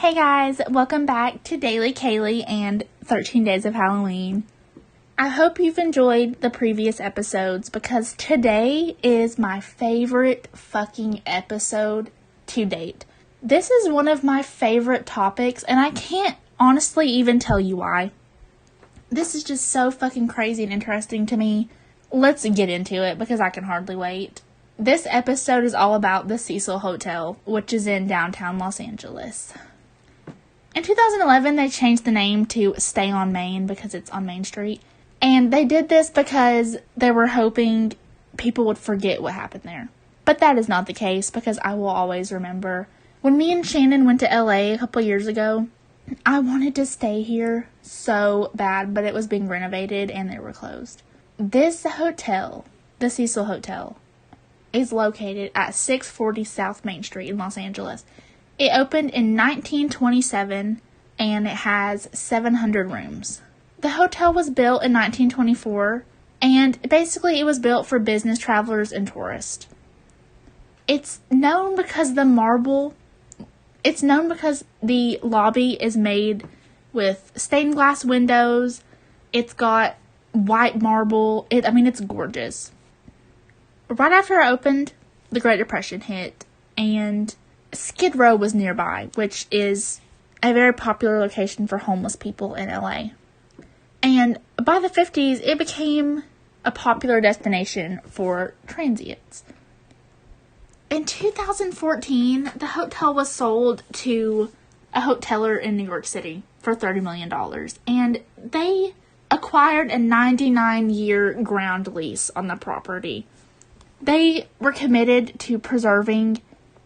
Hey guys, welcome back to Daily Kaylee and 13 Days of Halloween. I hope you've enjoyed the previous episodes because today is my favorite fucking episode to date. This is one of my favorite topics and I can't honestly even tell you why. This is just so fucking crazy and interesting to me. Let's get into it because I can hardly wait. This episode is all about the Cecil Hotel, which is in downtown Los Angeles. In 2011, they changed the name to Stay on Main because it's on Main Street. And they did this because they were hoping people would forget what happened there. But that is not the case because I will always remember. When me and Shannon went to LA a couple years ago, I wanted to stay here so bad, but it was being renovated and they were closed. This hotel, the Cecil Hotel, is located at 640 South Main Street in Los Angeles. It opened in 1927 and it has 700 rooms. The hotel was built in 1924 and basically it was built for business travelers and tourists. It's known because the lobby is made with stained glass windows. It's got white marble. It's gorgeous. Right after it opened, the Great Depression hit and Skid Row was nearby, which is a very popular location for homeless people in LA. And by the 50s, it became a popular destination for transients. In 2014, the hotel was sold to a hoteler in New York City for $30 million. And they acquired a 99-year ground lease on the property. They were committed to preserving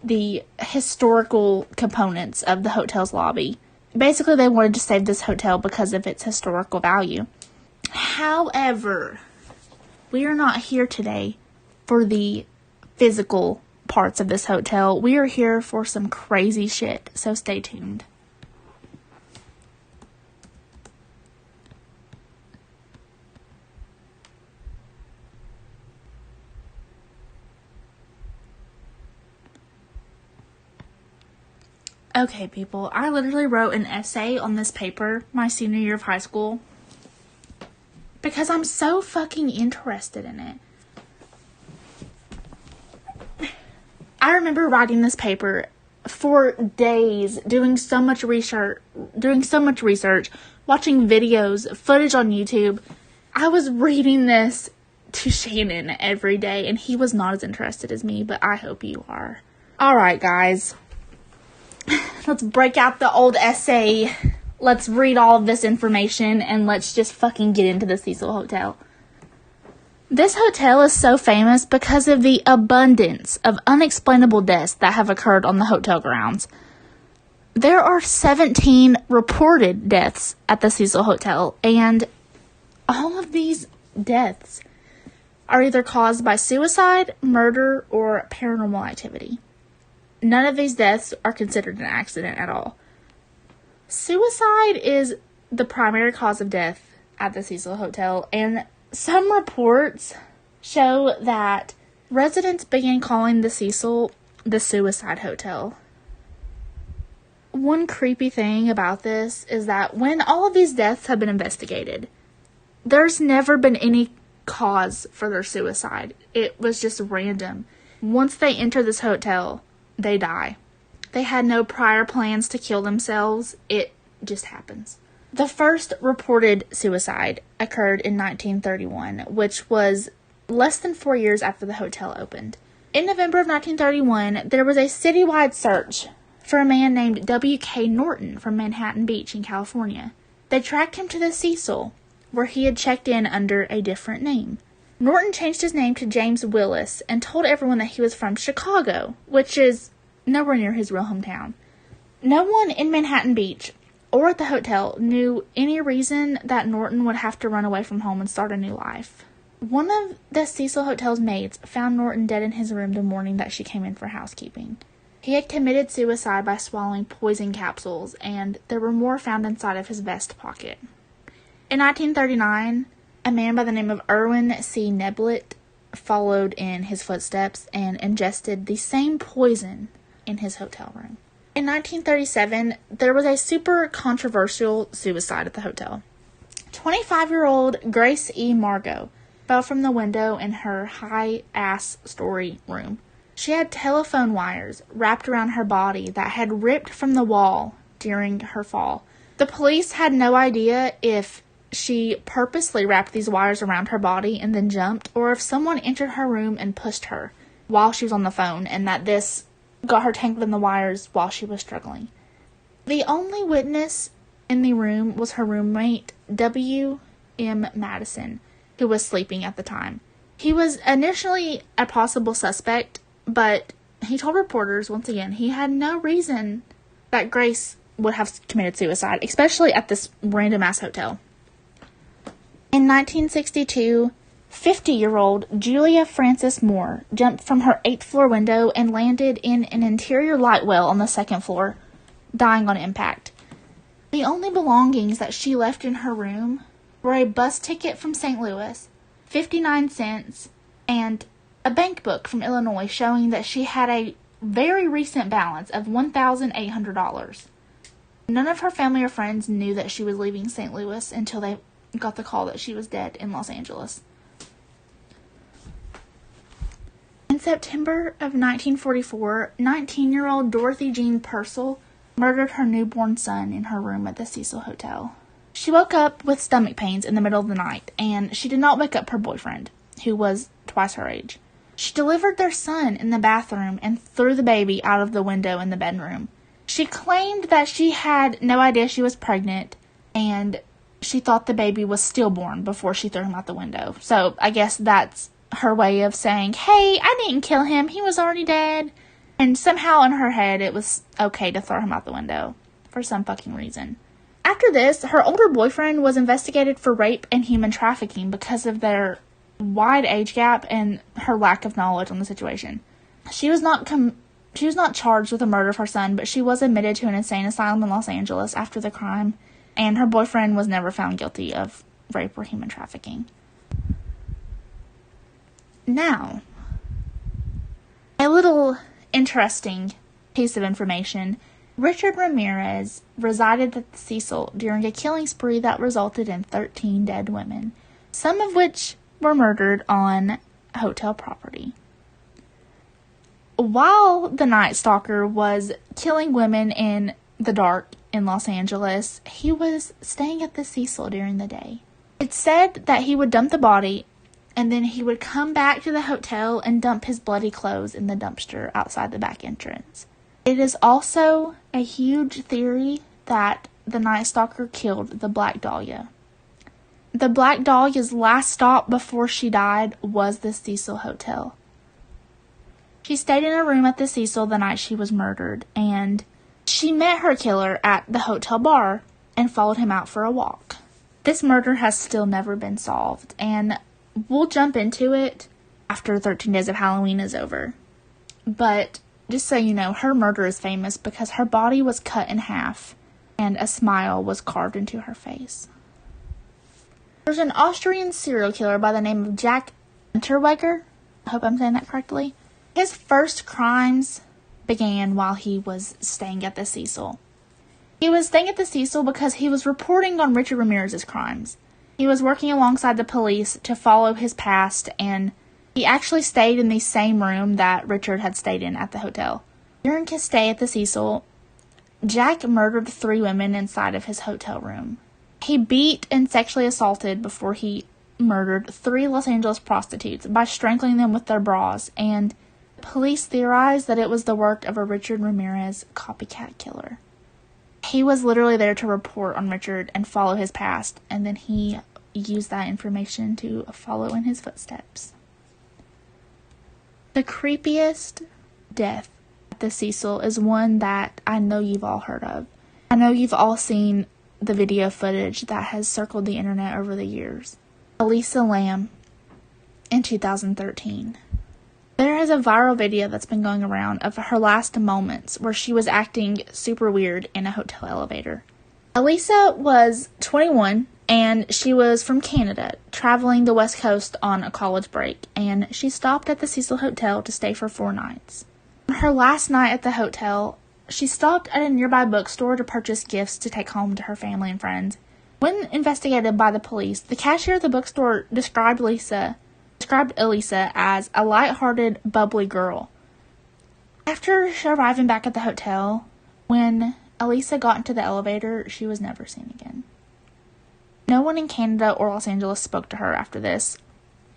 the historical components of the hotel's lobby. Basically, they wanted to save this hotel because of its historical value. However, we are not here today for the physical parts of this hotel. We are here for some crazy shit, so stay tuned. Okay, people, I literally wrote an essay on this paper my senior year of high school because I'm so fucking interested in it. I remember writing this paper for days, doing so much research, watching videos, footage on YouTube. I was reading this to Shannon every day, and he was not as interested as me, but I hope you are. Alright, guys. Let's break out the old essay. Let's read all of this information and let's just fucking get into the Cecil Hotel. This hotel is so famous because of the abundance of unexplainable deaths that have occurred on the hotel grounds. There are 17 reported deaths at the Cecil Hotel, and all of these deaths are either caused by suicide, murder, or paranormal activity. None of these deaths are considered an accident at all. Suicide is the primary cause of death at the Cecil Hotel, and some reports show that residents began calling the Cecil the Suicide Hotel. One creepy thing about this is that when all of these deaths have been investigated, there's never been any cause for their suicide. It was just random. Once they enter this hotel, they die. They had no prior plans to kill themselves. It just happens. The first reported suicide occurred in 1931, which was less than 4 years after the hotel opened. In November of 1931, there was a citywide search for a man named W.K. Norton from Manhattan Beach in California. They tracked him to the Cecil, where he had checked in under a different name. Norton changed his name to James Willis and told everyone that he was from Chicago, which is nowhere near his real hometown. No one in Manhattan Beach or at the hotel knew any reason that Norton would have to run away from home and start a new life. One of the Cecil Hotel's maids found Norton dead in his room the morning that she came in for housekeeping. He had committed suicide by swallowing poison capsules, and there were more found inside of his vest pocket. In 1939, a man by the name of Irwin C. Neblett followed in his footsteps and ingested the same poison in his hotel room. In 1937, there was a super controversial suicide at the hotel. 25-year-old Grace E. Margot fell from the window in her high-ass story room. She had telephone wires wrapped around her body that had ripped from the wall during her fall. The police had no idea if she purposely wrapped these wires around her body and then jumped, or if someone entered her room and pushed her while she was on the phone, and that this got her tangled in the wires while she was struggling. The only witness in the room was her roommate, W. M. Madison, who was sleeping at the time. He was initially a possible suspect, but he told reporters, once again, he had no reason that Grace would have committed suicide, especially at this random-ass hotel. In 1962, 50-year-old Julia Frances Moore jumped from her 8th floor window and landed in an interior light well on the 2nd floor, dying on impact. The only belongings that she left in her room were a bus ticket from St. Louis, 59 cents, and a bank book from Illinois showing that she had a very recent balance of $1,800. None of her family or friends knew that she was leaving St. Louis until they got the call that she was dead in Los Angeles. In September of 1944, 19-year-old Dorothy Jean Purcell murdered her newborn son in her room at the Cecil Hotel. She woke up with stomach pains in the middle of the night, and she did not wake up her boyfriend, who was twice her age. She delivered their son in the bathroom and threw the baby out of the window in the bedroom. She claimed that she had no idea she was pregnant, and she thought the baby was stillborn before she threw him out the window. So I guess that's her way of saying, hey, I didn't kill him, he was already dead. And somehow in her head it was okay to throw him out the window for some fucking reason. After this, her older boyfriend was investigated for rape and human trafficking because of their wide age gap and her lack of knowledge on the situation. She was not charged with the murder of her son, but she was admitted to an insane asylum in Los Angeles after the crime, and her boyfriend was never found guilty of rape or human trafficking. Now, a little interesting piece of information. Richard Ramirez resided at the Cecil during a killing spree that resulted in 13 dead women, some of which were murdered on hotel property. While the Night Stalker was killing women in the dark in Los Angeles, he was staying at the Cecil during the day. It's said that he would dump the body, and then he would come back to the hotel and dump his bloody clothes in the dumpster outside the back entrance. It is also a huge theory that the Night Stalker killed the Black Dahlia. The Black Dahlia's last stop before she died was the Cecil Hotel. She stayed in a room at the Cecil the night she was murdered, and she met her killer at the hotel bar and followed him out for a walk. This murder has still never been solved, and we'll jump into it after 13 Days of Halloween is over. But just so you know, her murder is famous because her body was cut in half and a smile was carved into her face. There's an Austrian serial killer by the name of Jack Unterweger. I hope I'm saying that correctly. His first crimes began while he was staying at the Cecil. He was staying at the Cecil because he was reporting on Richard Ramirez's crimes. He was working alongside the police to follow his past, and he actually stayed in the same room that Richard had stayed in at the hotel. During his stay at the Cecil, Jack murdered 3 women inside of his hotel room. He beat and sexually assaulted before he murdered 3 Los Angeles prostitutes by strangling them with their bras, and police theorized that it was the work of a Richard Ramirez copycat killer. He was literally there to report on Richard and follow his past, and then he used that information to follow in his footsteps. The creepiest death at the Cecil is one that I know you've all heard of. I know you've all seen the video footage that has circled the internet over the years. Elisa Lam in 2013. There is a viral video that's been going around of her last moments where she was acting super weird in a hotel elevator. Elisa was 21 and she was from Canada, traveling the West Coast on a college break, and she stopped at the Cecil Hotel to stay for 4 nights. On her last night at the hotel, She stopped at a nearby bookstore to purchase gifts to take home to her family and friends. When investigated by the police, the cashier of the bookstore described Elisa as a light-hearted, bubbly girl. After arriving back at the hotel, when Elisa got into the elevator, she was never seen again. No one in Canada or Los Angeles spoke to her after this.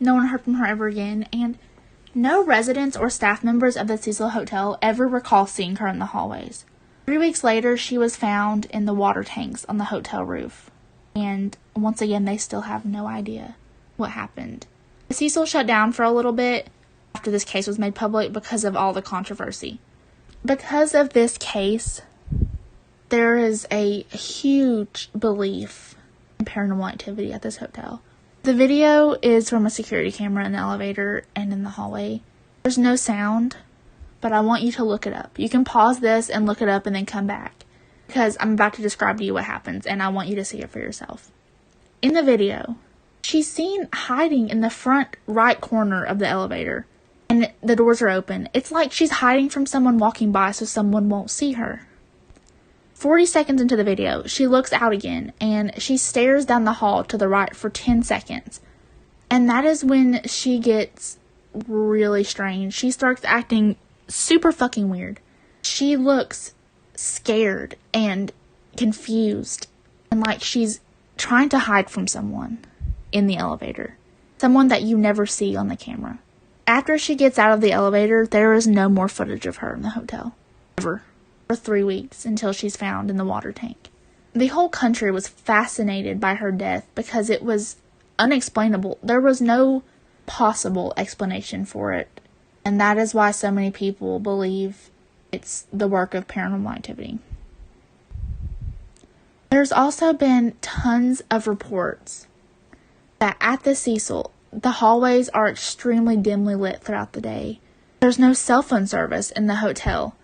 No one heard from her ever again, and no residents or staff members of the Cecil Hotel ever recall seeing her in the hallways. 3 weeks later, she was found in the water tanks on the hotel roof. And once again, they still have no idea what happened. The Cecil shut down for a little bit after this case was made public because of all the controversy. Because of this case, there is a huge belief in paranormal activity at this hotel. The video is from a security camera in the elevator and in the hallway. There's no sound, but I want you to look it up. You can pause this and look it up and then come back, because I'm about to describe to you what happens, and I want you to see it for yourself. In the video, she's seen hiding in the front right corner of the elevator, and the doors are open. It's like she's hiding from someone walking by so someone won't see her. 40 seconds into the video, she looks out again, and she stares down the hall to the right for 10 seconds. And that is when she gets really strange. She starts acting super fucking weird. She looks scared and confused, and like she's trying to hide from someone in the elevator. Someone that you never see on the camera. After she gets out of the elevator, there is no more footage of her in the hotel. Ever. For 3 weeks until she's found in the water tank. The whole country was fascinated by her death because it was unexplainable. There was no possible explanation for it. And that is why so many people believe it's the work of paranormal activity. There's also been tons of reports that at the Cecil, the hallways are extremely dimly lit throughout the day. There's no cell phone service in the hotel.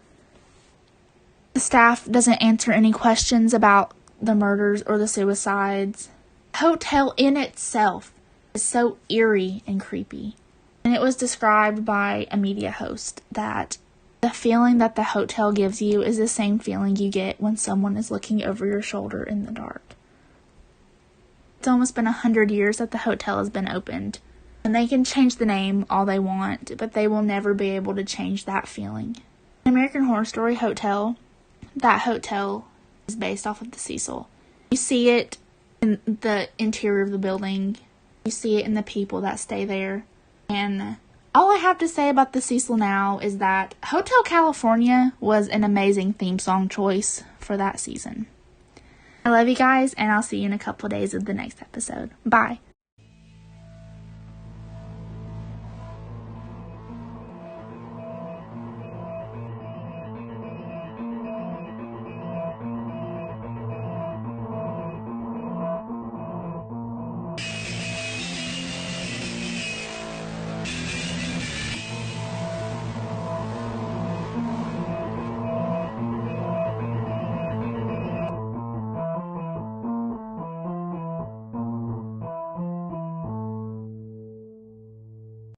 The staff doesn't answer any questions about the murders or the suicides. The hotel in itself is so eerie and creepy. And it was described by a media host that the feeling that the hotel gives you is the same feeling you get when someone is looking over your shoulder in the dark. It's almost been 100 years that the hotel has been opened. And they can change the name all they want, but they will never be able to change that feeling. American Horror Story Hotel, that hotel is based off of the Cecil. You see it in the interior of the building. You see it in the people that stay there. And all I have to say about the Cecil now is that Hotel California was an amazing theme song choice for that season. I love you guys, and I'll see you in a couple of days of the next episode. Bye.